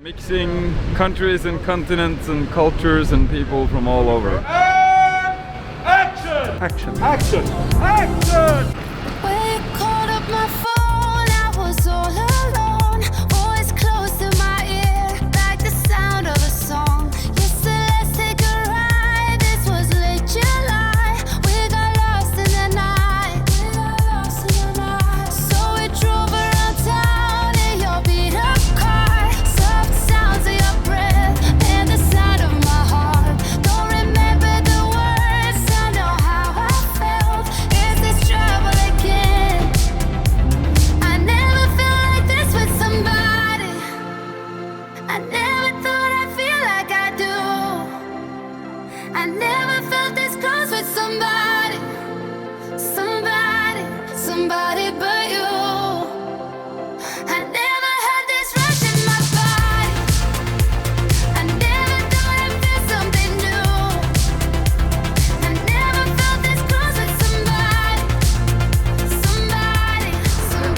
Mixing countries and continents and cultures and people from all over. Action! Action. Action! Action! When you called up my phone, I was all alone. Voice close to my ear, like the sound of a song. You said let's take a ride. This was late July. We got lost in the night. So we drove around town in your beat up car. Soft sounds of your breath and the sound of my heart. Don't remember the words, I know how I felt. Is this trouble again? I never felt like this with somebody. I never thought I'd feel like I do. I never felt this close with somebody. Somebody but you. I never had this rush in my body. I never thought I'd feel something new. I never felt this close with somebody.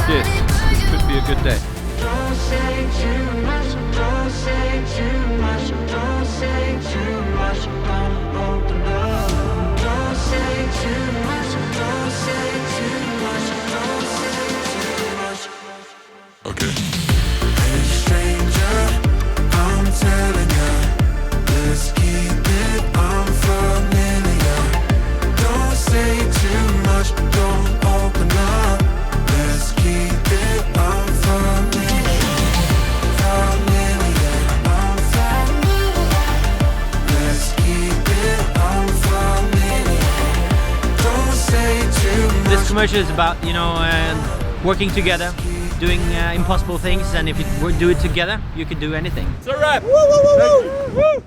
Yes, But this you. could be a good day. Don't say too much, don't say too much, don't say too much, don't open up. Don't say too much, don't say too much, don't say too much. Okay. Hey stranger, I'm telling ya, let's keep it unfamiliar. Don't say too much, don't open up. Let's keep it unfamiliar. Familiar, unfamiliar. Let's keep it unfamiliar. Don't say too much. This commercial is about, working together, doing impossible things, and if you do it together, you can do anything. It's a wrap! Woo, woo, woo, woo.